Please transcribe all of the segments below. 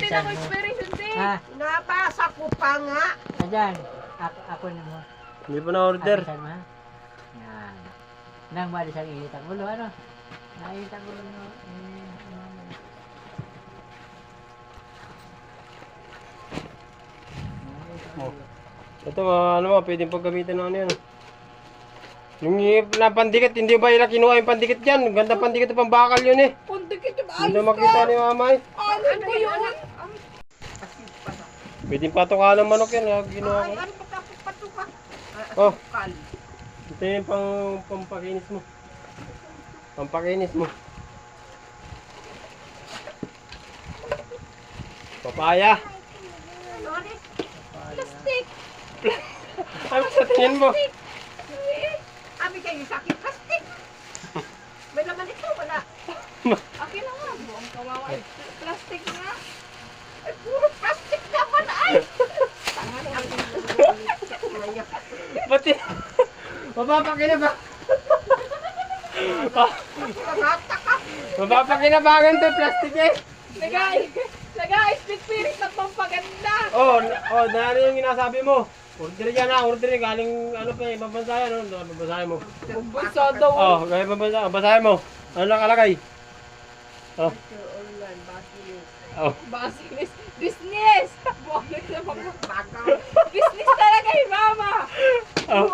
din ako expiration date. Ha? Nabasa ko pa nga. Ayan. Ako na mo. Hindi pa na-order. Alisan mo ha? Yan. Nang malisan ilit ang ulo, ano? Nailit ang ulo, no? Oh. Ito, ano mo, pwedeng paggamitin ng ano yan. Yung napandikit, hindi ba ila kinuha yung pandikit dyan? Ganda pandikit pang bakal yun eh. Pundikit yung Hindi ayos na makita ni mama eh. Ano po yun? Pwedeng patuka ng manok yan, ginawa ko. Ay, ano pa patuka? Oh. Asukal. Ito yung pampakinis mo. Pampakinis mo. Papaya. Sorry. Plastic. Ano sa tingin mo? Abi kayo sa akin, plastic. May laman ito, wala. Akin na nga. Buong kawawa. Plastic nga. Ay, puro plastic naman ay. Pati. Mapapakinabangan. Mapapakinabangan to plastic eh. Nag-i-speak spirit ng pampaganda. Oh, dahil yung ginasabi mo. Order yan ha, order yan. Galing ano pa, ibang bansa yan. Ano, babasahin mo. Busa daw. Oh, galing ibang bansa. Basahin mo. Ano nakalagay? Oh. Oh. Basilis. Business. Buwagin na mga business talaga yung mama. Oh.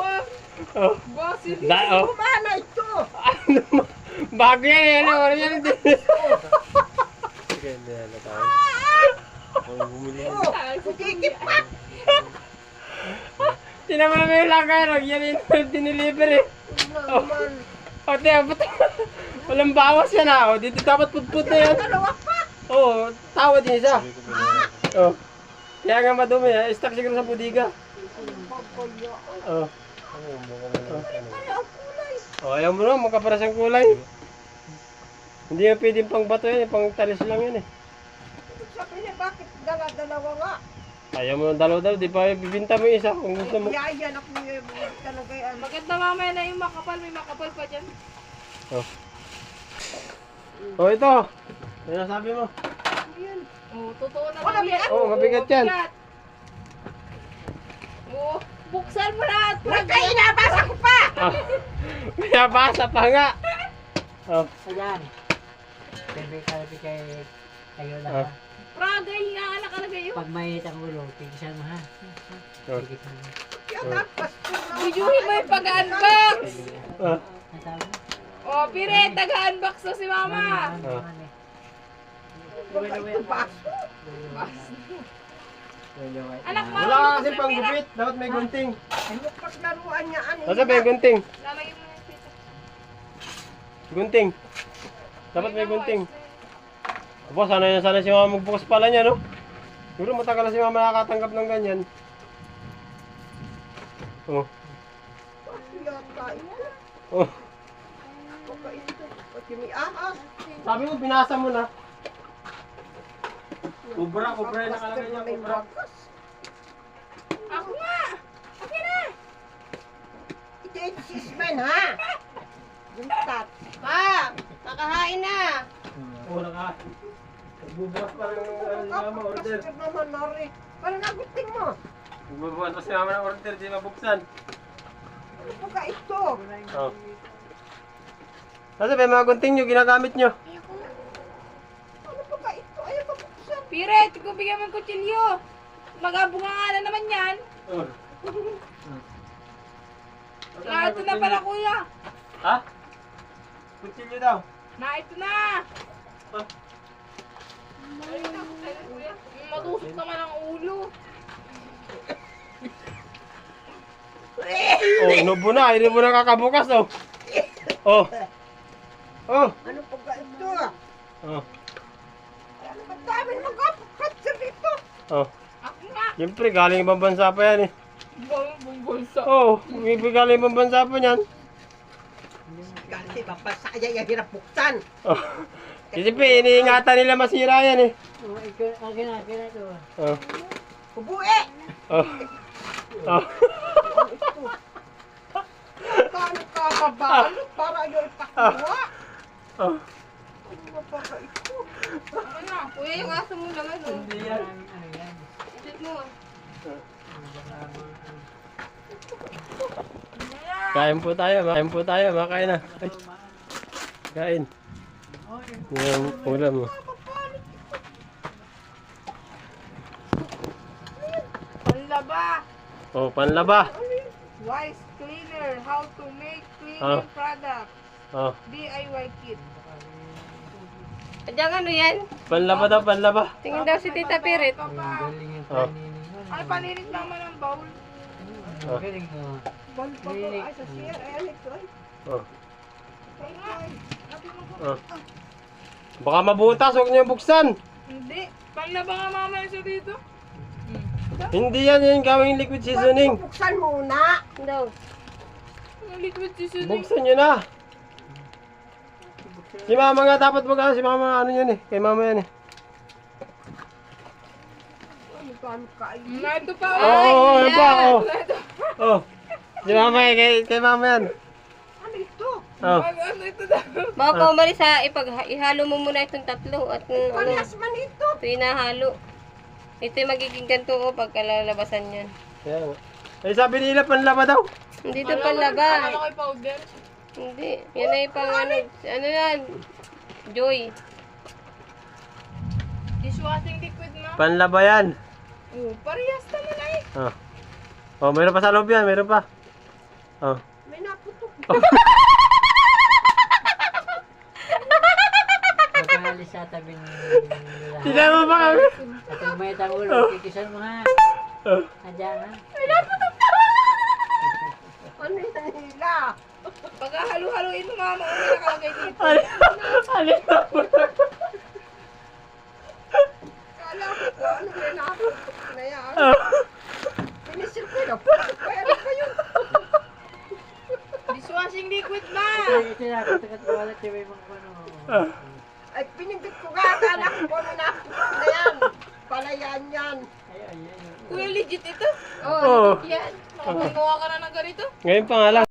Oh. Basilis. Oh. Kumana ito. Ano mo? Bago yan eh. Ano yan? Sige, hindi na tayo. Bumili yan. Kukikip pa. Tinaman mo yung lakay. Yan yung diniliver eh. Oh. O, tiyan. Walang bawas yan ha. O, dito dapat putput na yan. Dalawa pa. Oo, tawa din isa. Oh. Kaya nga madumi ha. Stock siguro sa budiga. Oh. Oh, ayaw mo na. Magkaparas ang kulay. Hindi na pwedeng pang bato yan. Pang talis lang yan eh. Sabi niya, bakit dalawa nga? Ayaw mo ng dalaw daw. Di pa bibinta mo yung isa kung gusto mo. Yayan ako niya talaga yan. Maganda mamaya na yung makapal. May makapal pa dyan. Oh. Oh, ito. Ano sabi mo? Ayan. Oh, totoo na Wala, daw yan. Oh, mabigat yan. mabigat. Oh, buksan mo na at Huwag kayo, nabasa ko pa! Oh. Binabasa pa nga. Oh. Ayan. Sabi kay kayo na Ah. ha. Pragay nga nakalagay yun. Pag mainit ang ulo, tigisan mo ha. Oh. Tigisan mo. Yan, nagpasto na. Videohin mo yung pag-unbox. Oh. Ang tawag mo? Oh, pire, taga-unbox na si mama. Ah. Baka ito baso. Anak mo, Wala ka kasi pang gupit. Dapat may gunting. Ano paglaruan niya? Ano Nasa may gunting. lalagyan mo yung pita. Gunting. Dapat may gunting. Aba, sana si mama magbukas pala niya, no? Siguro matagal na si mama nakakatanggap ng ganyan. Oh. Baso yata ito. Oh. Baka ito. Pati may ahas. Sabi mo, binasa mo na. Kubra yung nakalagay niya, May kubra. bakas. Ako nga. Akin na. Ito yung sismen, ha? Yung tat. Pa, nakahain na. Oo, Nagbubukas pa rin ng mama order. Plastic naman, Nori. Parang naguting mo. Nagbubukas pa si mama ng order, di mabuksan. Ano baka ito? Oh. Nasa ba yung mga gunting nyo, ginagamit nyo? Ano baka ito? Ayaw mabuksan. Pire, tigo bigyan mo yung kutsilyo. Mag-abunga nga na naman yan. Oh. Ito na pala kuya. Ha? Kutsilyo daw. Ito na. Ah. Matusok naman ang ulo. Oh, inubo na. Inubo na kakabukas, oh. Oh. Oh. Ano baka ito? Oh. Ano ba dami mag-apapatsa dito? Oh. Ako nga. Siyempre, galing ibang bansa pa yan, eh. Bulsa. Oh, galing ibang bansa pa yan. Kasi papasa kaya yung hirap buksan. Oh. Siyempre, iniingatan nila masira yan, eh. Oh, akin na ito. Oh. Ubue! Oh. Oh. Kano ka babalo para yung ipakuha? Oh. Ano na? Kuya, yung aso mo naman, oh. Hindi yan. Ano yan? Isit mo, ah. Ano ba ka mga... Kain po tayo, makain na. Ay, kain. Yung ulam mo. Panlaba. Oh, panlaba. Wise cleaner. How to make cleaning Ah. products. Oh, DIY kit. Adyang ano yan? panlaba daw, panlaba. Tingin daw si Tita Pirit. Ang galing yung Oh. paninig mo. Ay, panirit naman ang bowl. Ang galing mo. Bowl pa po. Ay, sa siya. Ayan ito. Ay. Oh, Ay, ay. oh. Baka mabutas, huwag niyo buksan. Hindi. Panlaba nga mama isa dito. Hindi yan, yung gawing liquid seasoning. Buksan muna. Daw. Ang liquid seasoning. Buksan nyo na. Si mama nga dapat si mama ano yan eh. Kay mama yan eh. Ano ka, ano ka? Ay, Ito pa. Oo, yan pa, oh. Oh. Si mama eh, kay mama yan. ano ito? Oh. Ano ito daw? Baka ka umalis ha, ihalo mo muna itong tatlo at ano, Parehas man ito. ito inahalo. Ito yung magiging ganito o pagkalalabasan yan. Yan. Eh sabi nila panlaba daw. Hindi ito panlaba. Ano kay powder? Hindi. Yan ay pang ano yan? Joy. Dishwashing liquid na. Panlaba yan. Oh, parehas naman ay. Oh. Oh, meron pa sa loob yan, meron pa. Oh. May naputok. Pagkahalis sa tabi nila. Tignan mo ba kami? At yung may tangulo, kikisan mo ha. Oh. Andiyan ha. Ano yan nila? Pagkahalo-haluin mo mama, ano yung nakalagay dito? Alin na po. Kala ko po, ano may naputok na yan. Oh. Pinisip ko na. Pwede pa yun. Dishwashing liquid ba? Ito na, katakat-walat yung may mga ano. Oh. Ay, pinindot ko nga. Kala ko po, may naputok na yan. Palayan yan. Ayun. Kuya, legit ito? Oh. Yan. Nakapagawa ka na ng ganito? Ngayon pa nga lang.